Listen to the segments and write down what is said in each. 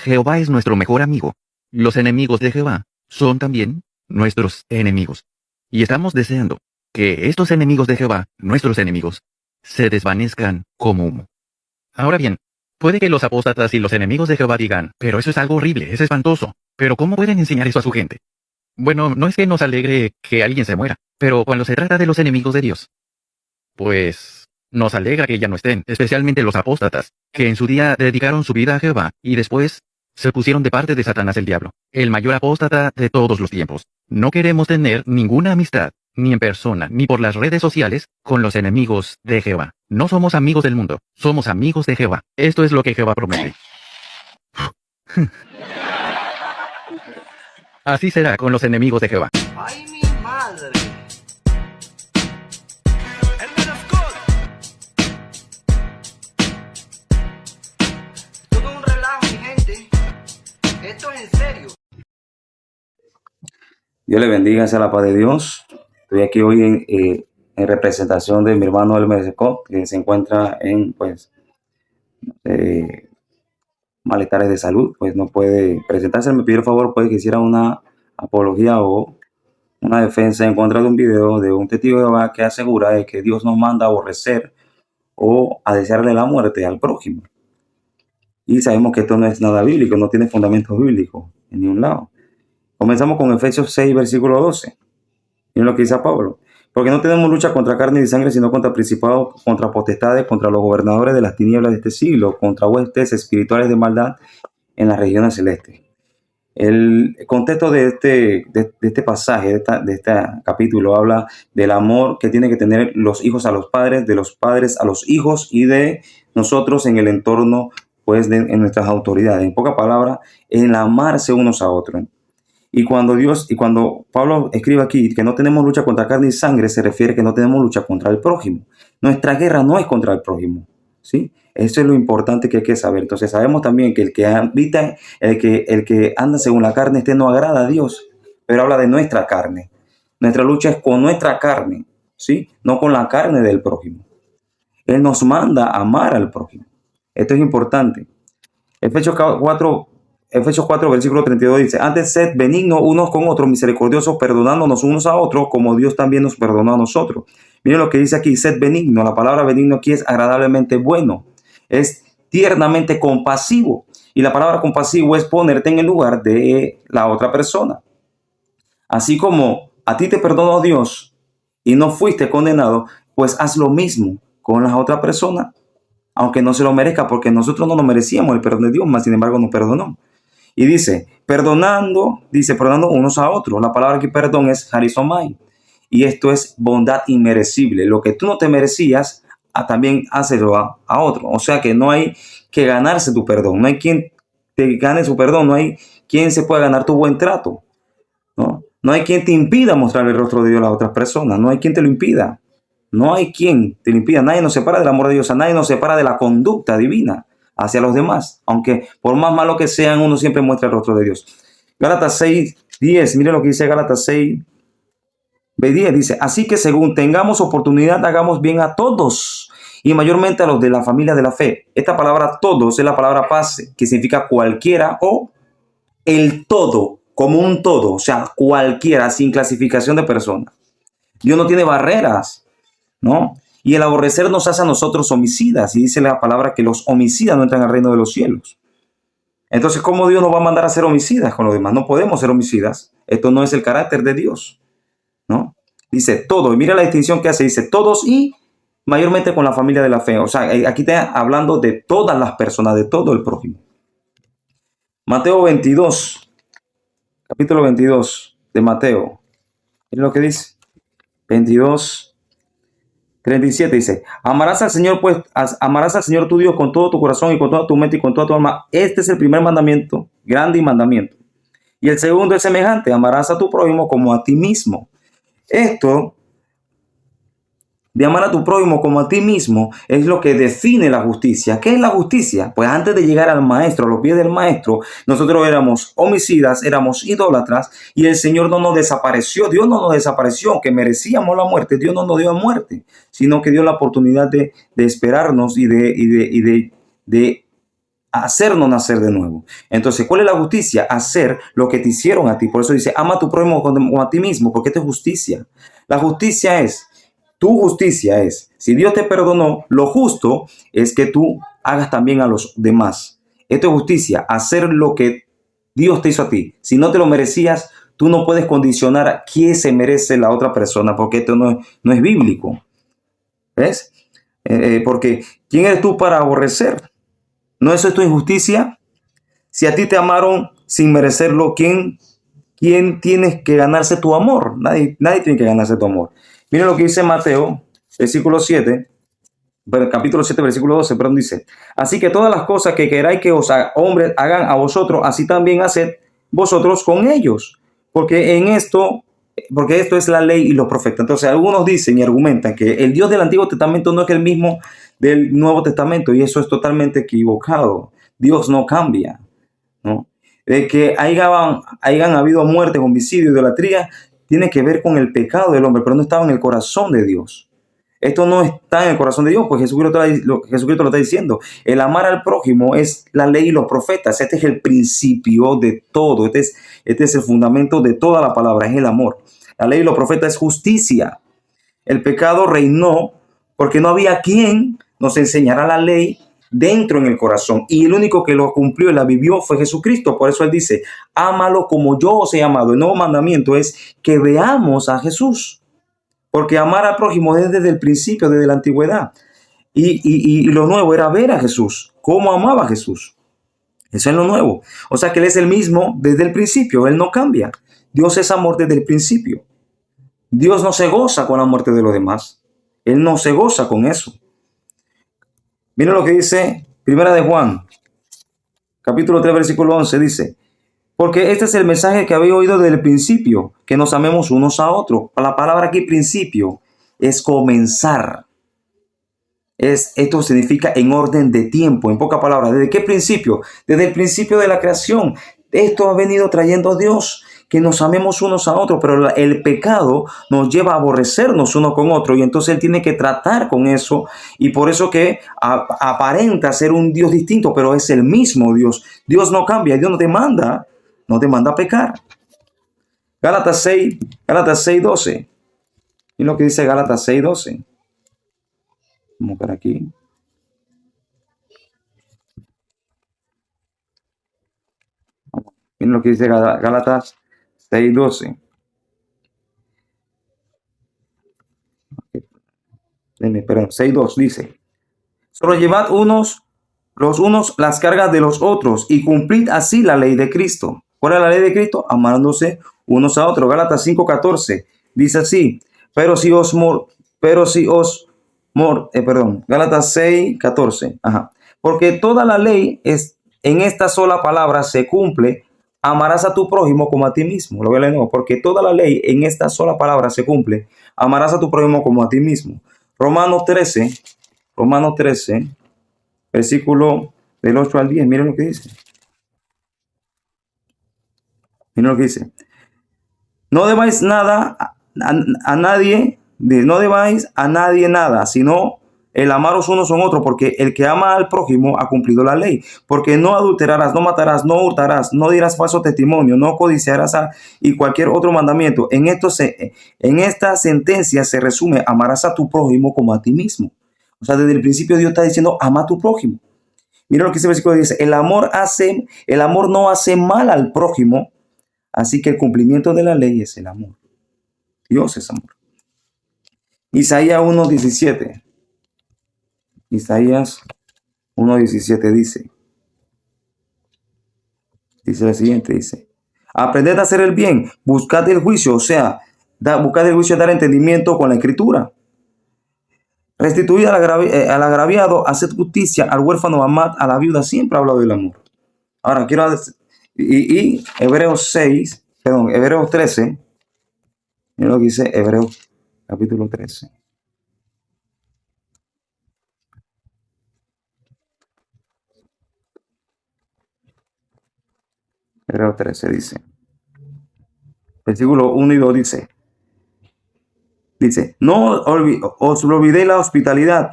Jehová es nuestro mejor amigo. Los enemigos de Jehová son también nuestros enemigos. Y estamos deseando que estos enemigos de Jehová, nuestros enemigos, se desvanezcan como humo. Ahora bien, puede que los apóstatas y los enemigos de Jehová digan, pero eso es algo horrible, es espantoso. Pero ¿cómo pueden enseñar eso a su gente? Bueno, no es que nos alegre que alguien se muera, pero cuando se trata de los enemigos de Dios, pues nos alegra que ya no estén, especialmente los apóstatas, que en su día dedicaron su vida a Jehová y después se pusieron de parte de Satanás el diablo, el mayor apóstata de todos los tiempos. No queremos tener ninguna amistad, ni en persona, ni por las redes sociales, con los enemigos de Jehová. No somos amigos del mundo, somos amigos de Jehová. Esto es lo que Jehová promete. Así será con los enemigos de Jehová. ¡Ay, mi madre! Esto no es un relajo, mi gente. Esto es en serio. Dios le bendiga, sea la paz de Dios. Estoy aquí hoy en representación de mi hermano Elmer Scott, que se encuentra en malestares de salud, pues no puede presentarse. Me pidió el favor pues que hiciera una apología o una defensa en contra de un video de un testigo de Jehová que asegura de que Dios nos manda a aborrecer o a desearle la muerte al prójimo. Y sabemos que esto no es nada bíblico, no tiene fundamento bíblico en ningún lado. Comenzamos con Efesios 6, versículo 12. Miren lo que dice Pablo. Porque no tenemos lucha contra carne y sangre, sino contra principados, contra potestades, contra los gobernadores de las tinieblas de este siglo, contra huestes espirituales de maldad en las regiones celestes. El contexto de este pasaje, de este capítulo, habla del amor que tienen que tener los hijos a los padres, de los padres a los hijos y de nosotros en el entorno, pues, en nuestras autoridades. En pocas palabras, en amarse unos a otros. Y cuando Pablo escribe aquí que no tenemos lucha contra carne y sangre, se refiere que no tenemos lucha contra el prójimo. Nuestra guerra no es contra el prójimo, ¿sí? Eso es lo importante que hay que saber. Entonces sabemos también que el que habita, el que anda según la carne, no agrada a Dios, pero habla de nuestra carne. Nuestra lucha es con nuestra carne, ¿sí? No con la carne del prójimo. Él nos manda a amar al prójimo. Esto es importante. Efesios 4, versículo 32 dice: antes sed benignos unos con otros, misericordiosos, perdonándonos unos a otros, como Dios también nos perdonó a nosotros. Miren lo que dice aquí: sed benigno. La palabra benigno aquí es agradablemente bueno, es tiernamente compasivo. Y la palabra compasivo es ponerte en el lugar de la otra persona. Así como a ti te perdonó Dios y no fuiste condenado, pues haz lo mismo con la otra persona, aunque no se lo merezca, porque nosotros no nos merecíamos el perdón de Dios, mas sin embargo nos perdonó. Y dice, perdonando unos a otros. La palabra aquí perdón es charizomai. Y esto es bondad inmerecible. Lo que tú no te merecías, también hácelo a otro. O sea que no hay que ganarse tu perdón. No hay quien te gane su perdón. No hay quien se pueda ganar tu buen trato. No hay quien te impida mostrar el rostro de Dios a las otras personas. No hay quien te lo impida. No hay quien te lo impida. Nadie nos separa del amor de Dios. A nadie nos separa de la conducta divina hacia los demás, aunque por más malo que sean, uno siempre muestra el rostro de Dios. Gálatas 6:10, mire lo que dice Gálatas 6:10, dice: así que según tengamos oportunidad, hagamos bien a todos, y mayormente a los de la familia de la fe. Esta palabra todos es la palabra paz, que significa cualquiera o el todo, como un todo, o sea, cualquiera, sin clasificación de personas. Dios no tiene barreras, ¿no? Y el aborrecer nos hace a nosotros homicidas. Y dice la palabra que los homicidas no entran al reino de los cielos. Entonces, ¿cómo Dios nos va a mandar a ser homicidas con los demás? No podemos ser homicidas. Esto no es el carácter de Dios, ¿no? Dice todo. Y mira la distinción que hace. Dice todos y mayormente con la familia de la fe. O sea, aquí está hablando de todas las personas, de todo el prójimo. Mateo 22. Capítulo 22 de Mateo. Mira lo que dice. 22:37 dice: amarás al Señor tu Dios con todo tu corazón y con toda tu mente y con toda tu alma. Este es el primer mandamiento, grande y mandamiento. Y el segundo es semejante: amarás a tu prójimo como a ti mismo. Esto de amar a tu prójimo como a ti mismo es lo que define la justicia. ¿Qué es la justicia? Pues antes de llegar al maestro, a los pies del maestro, nosotros éramos homicidas, éramos idólatras, y el Señor no nos desapareció. Dios no nos desapareció, que merecíamos la muerte. Dios no nos dio muerte, sino que dio la oportunidad de esperarnos y de hacernos nacer de nuevo. Entonces, ¿cuál es la justicia? Hacer lo que te hicieron a ti. Por eso dice, ama a tu prójimo como a ti mismo, porque esto es justicia. La justicia es, tu justicia es, si Dios te perdonó, lo justo es que tú hagas también a los demás. Esto es justicia, hacer lo que Dios te hizo a ti. Si no te lo merecías, tú no puedes condicionar a quién se merece la otra persona, porque esto no es bíblico. ¿Ves? Porque ¿quién eres tú para aborrecer? ¿No eso es tu injusticia? Si a ti te amaron sin merecerlo, ¿quién tienes que ganarse tu amor? Nadie tiene que ganarse tu amor. Miren lo que dice Mateo, versículo 7, capítulo 7, versículo 12, perdón, dice, así que todas las cosas que queráis que os hombres hagan a vosotros, así también haced vosotros con ellos. Porque esto es la ley y los profetas. Entonces algunos dicen y argumentan que el Dios del Antiguo Testamento no es el mismo del Nuevo Testamento, y eso es totalmente equivocado. Dios no cambia, ¿no? De que hayan habido muertes, homicidio, idolatría, tiene que ver con el pecado del hombre, pero no estaba en el corazón de Dios. Esto no está en el corazón de Dios, pues Jesucristo lo está diciendo. El amar al prójimo es la ley y los profetas. Este es el principio de todo. Este es el fundamento de toda la palabra, es el amor. La ley y los profetas es justicia. El pecado reinó porque no había quien nos enseñara la ley dentro en el corazón. Y el único que lo cumplió y la vivió fue Jesucristo. Por eso él dice, ámalo como yo os he amado. El nuevo mandamiento es que veamos a Jesús. Porque amar al prójimo es desde el principio, desde la antigüedad. Y lo nuevo era ver a Jesús. ¿Cómo amaba a Jesús? Eso es lo nuevo. O sea que Él es el mismo desde el principio. Él no cambia. Dios es amor desde el principio. Dios no se goza con la muerte de los demás. Él no se goza con eso. Miren lo que dice Primera de Juan, capítulo 3, versículo 11. Dice, porque este es el mensaje que habéis oído desde el principio, que nos amemos unos a otros. La palabra aquí, principio, es comenzar. Esto significa en orden de tiempo, en pocas palabras. ¿Desde qué principio? Desde el principio de la creación. Esto ha venido trayendo Dios, que nos amemos unos a otros, pero el pecado nos lleva a aborrecernos uno con otro, y entonces Él tiene que tratar con eso, y por eso que aparenta ser un Dios distinto, pero es el mismo Dios. Dios no cambia, Dios no te manda a pecar. Gálatas 6, 12. Y lo que dice Gálatas 6, 12. Vamos a buscar aquí. Miren lo que dice Gálatas 6, 12. Perdón, 6, 2 dice, solo llevad los unos las cargas de los otros y cumplid así la ley de Cristo. ¿Cuál es la ley de Cristo? Amándose unos a otros. Gálatas 5, 14 dice así, Gálatas 6, 14. Ajá. Porque toda la ley es en esta sola palabra se cumple, amarás a tu prójimo como a ti mismo. Lo voy a leer de nuevo. Porque toda la ley en esta sola palabra se cumple, amarás a tu prójimo como a ti mismo. Romanos 13, versículo del 8 al 10. Miren lo que dice. Miren lo que dice. No debáis nada a nadie, no debáis a nadie nada, sino el amaros unos con otros, porque el que ama al prójimo ha cumplido la ley. Porque no adulterarás, no matarás, no hurtarás, no dirás falso testimonio, no codiciarás y cualquier otro mandamiento. En esta sentencia se resume, amarás a tu prójimo como a ti mismo. O sea, desde el principio Dios está diciendo, ama a tu prójimo. Mira lo que dice el versículo, dice, el amor no hace mal al prójimo, así que el cumplimiento de la ley es el amor. Dios es amor. Isaías 1:17. Isaías 1:17 dice lo siguiente, dice, aprended a hacer el bien, buscad el juicio, o sea, buscad el juicio, dar entendimiento con la escritura. Restituid al agraviado, haced justicia al huérfano, amad a la viuda. Siempre ha hablado del amor. Ahora quiero y Hebreos 13. Mira lo que dice Hebreos capítulo 13. Hebreos 13 dice, versículo 1 y 2 dice, no os olvidéis la hospitalidad,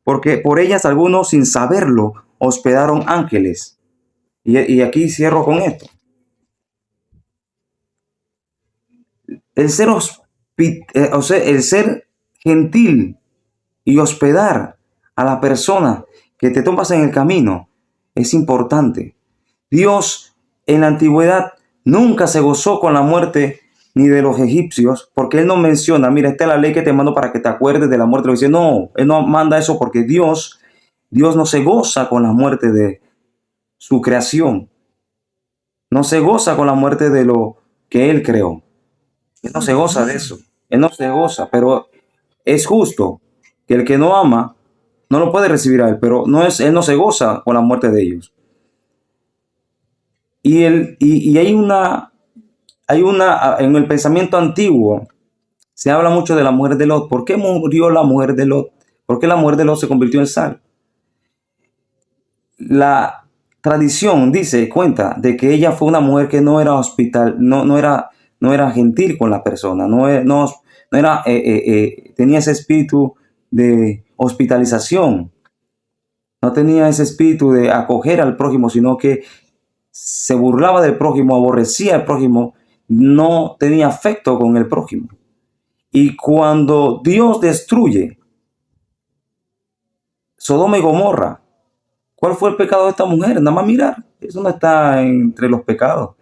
porque por ellas algunos sin saberlo hospedaron ángeles. Y aquí cierro con esto. El ser, el ser gentil y hospedar a la persona que te tomas en el camino es importante. Dios en la antigüedad nunca se gozó con la muerte ni de los egipcios, porque Él no menciona, mira, esta es la ley que te mando para que te acuerdes de la muerte. Dice, no, Él no manda eso porque Dios no se goza con la muerte de su creación. No se goza con la muerte de lo que Él creó. Él no se goza de eso. Él no se goza, pero es justo que el que no ama no lo puede recibir a Él, pero Él no se goza con la muerte de ellos. Y en el pensamiento antiguo se habla mucho de la mujer de Lot. ¿Por qué murió la mujer de Lot? ¿Por qué la mujer de Lot se convirtió en sal? La tradición cuenta de que ella fue una mujer que no era no era gentil con la persona, tenía ese espíritu de hospitalización, no tenía ese espíritu de acoger al prójimo, sino que se burlaba del prójimo, aborrecía al prójimo, no tenía afecto con el prójimo. Y cuando Dios destruye Sodoma y Gomorra, ¿cuál fue el pecado de esta mujer? Nada más mirar, eso no está entre los pecados.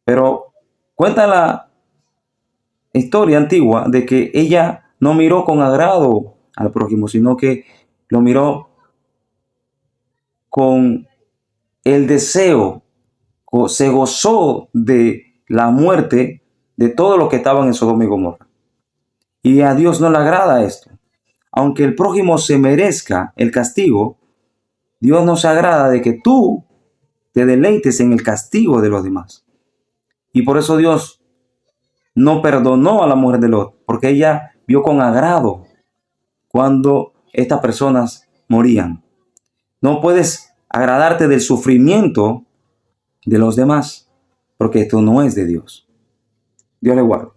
Pero cuenta la historia antigua de que ella no miró con agrado al prójimo, sino que lo miró con el deseo, se gozó de la muerte de todos los que estaban en Sodoma y Gomorra. Y a Dios no le agrada esto. Aunque el prójimo se merezca el castigo, Dios no se agrada de que tú te deleites en el castigo de los demás. Y por eso Dios no perdonó a la mujer de Lot, porque ella vio con agrado cuando estas personas morían. No puedes agradarte del sufrimiento de los demás, porque esto no es de Dios. Dios le guarde.